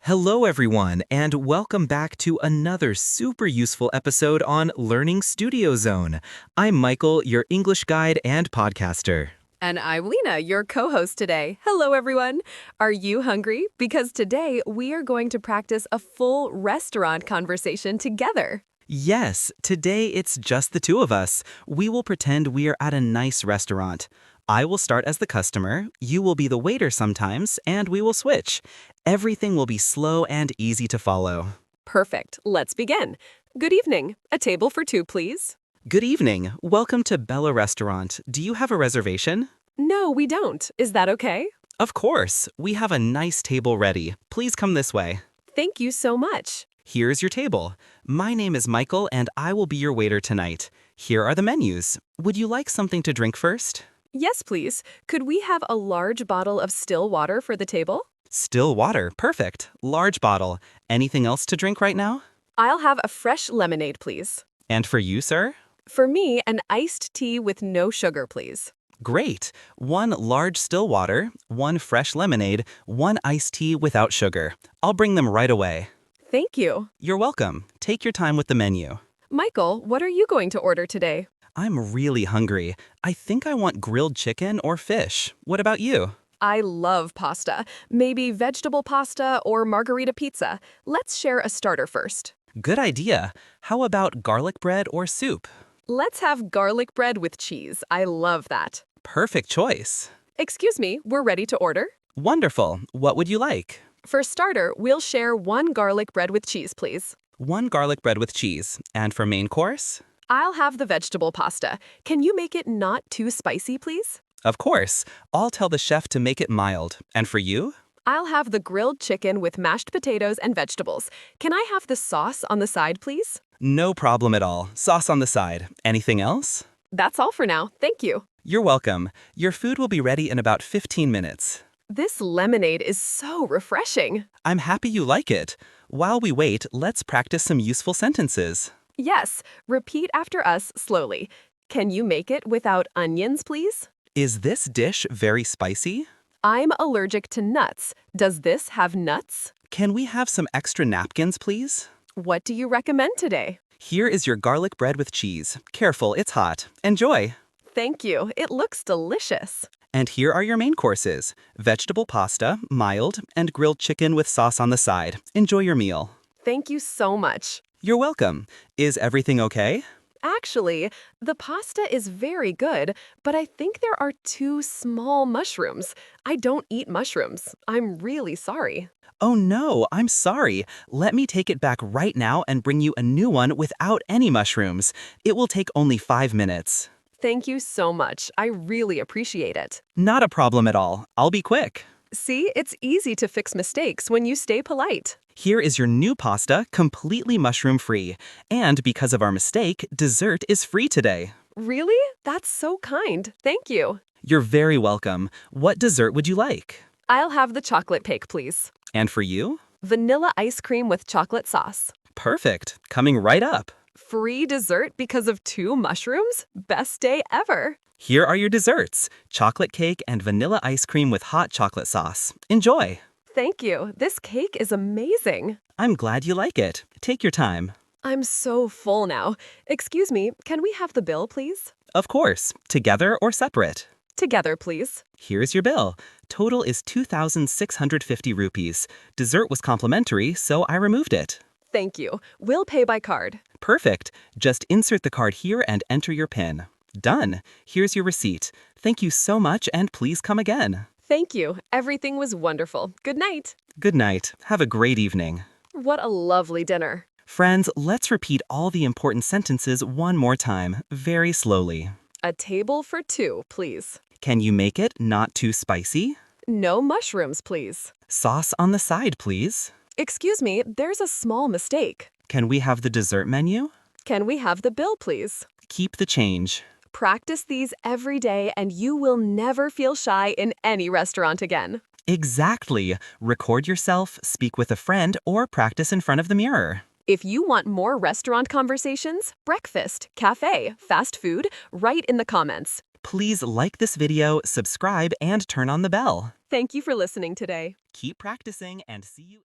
Hello, everyone, and welcome back to another super useful episode on Learning Studio Zone. I'm Michael, your English guide and podcaster. And I'm Lena, your co-host today. Hello, everyone. Are you hungry? Because today we are going to practice a full restaurant conversation together. Yes, today it's just the two of us. We will pretend we are at a nice restaurant. I will start as the customer, you will be the waiter sometimes, and we will switch. Everything will be slow and easy to follow. Perfect. Let's begin. Good evening. A table for two, please. Good evening. Welcome to Bella Restaurant. Do you have a reservation? No, we don't. Is that okay? Of course. We have a nice table ready. Please come this way. Thank you so much. Here's your table. My name is Michael, and I will be your waiter tonight. Here are the menus. Would you like something to drink first? Yes, please. Could we have a large bottle of still water for the table? Still water. Perfect. Large bottle. Anything else to drink right now? I'll have a fresh lemonade, please. And for you, sir? For me, an iced tea with no sugar, please. Great. One large still water, one fresh lemonade, one iced tea without sugar. I'll bring them right away. Thank you. You're welcome. Take your time with the menu. Michael, what are you going to order today? I'm really hungry. I think I want grilled chicken or fish. What about you? I love pasta. Maybe vegetable pasta or margarita pizza. Let's share a starter first. Good idea. How about garlic bread or soup? Let's have garlic bread with cheese. I love that. Perfect choice. Excuse me, we're ready to order. Wonderful. What would you like? For starter, we'll share one garlic bread with cheese, please. One garlic bread with cheese. And for main course? I'll have the vegetable pasta. Can you make it not too spicy, please? Of course. I'll tell the chef to make it mild. And for you? I'll have the grilled chicken with mashed potatoes and vegetables. Can I have the sauce on the side, please? No problem at all. Sauce on the side. Anything else? That's all for now. Thank you. You're welcome. Your food will be ready in about 15 minutes. This lemonade is so refreshing. I'm happy you like it. While we wait, let's practice some useful sentences. Yes, repeat after us slowly. Can you make it without onions, please? Is this dish very spicy? I'm allergic to nuts. Does this have nuts? Can we have some extra napkins, please? What do you recommend today? Here is your garlic bread with cheese. Careful, it's hot. Enjoy. Thank you. It looks delicious. And here are your main courses. Vegetable pasta, mild, and grilled chicken with sauce on the side. Enjoy your meal. Thank you so much. You're welcome. Is everything okay? Actually, the pasta is very good, but I think there are two small mushrooms. I don't eat mushrooms. I'm really sorry. Oh no, I'm sorry. Let me take it back right now and bring you a new one without any mushrooms. It will take only 5 minutes. Thank you so much. I really appreciate it. Not a problem at all. I'll be quick. See, it's easy to fix mistakes when you stay polite. Here is your new pasta, completely mushroom-free. And because of our mistake, dessert is free today. Really? That's so kind. Thank you. You're very welcome. What dessert would you like? I'll have the chocolate cake, please. And for you? Vanilla ice cream with chocolate sauce. Perfect. Coming right up. Free dessert because of 2 mushrooms? Best day ever. Here are your desserts. Chocolate cake and vanilla ice cream with hot chocolate sauce. Enjoy. Thank you. This cake is amazing. I'm glad you like it. Take your time. I'm so full now. Excuse me, can we have the bill, please? Of course. Together or separate? Together, please. Here's your bill. Total is 2,650 rupees. Dessert was complimentary, so I removed it. Thank you. We'll pay by card. Perfect. Just insert the card here and enter your PIN. Done. Here's your receipt. Thank you so much, and please come again. Thank you. Everything was wonderful. Good night. Good night. Have a great evening. What a lovely dinner. Friends, let's repeat all the important sentences one more time, very slowly. A table for 2, please. Can you make it not too spicy? No mushrooms, please. Sauce on the side, please. Excuse me, there's a small mistake. Can we have the dessert menu? Can we have the bill, please? Keep the change. Practice these every day and you will never feel shy in any restaurant again. Exactly. Record yourself, speak with a friend, or practice in front of the mirror. If you want more restaurant conversations, breakfast, cafe, fast food, write in the comments. Please like this video, subscribe, and turn on the bell. Thank you for listening today. Keep practicing and see you.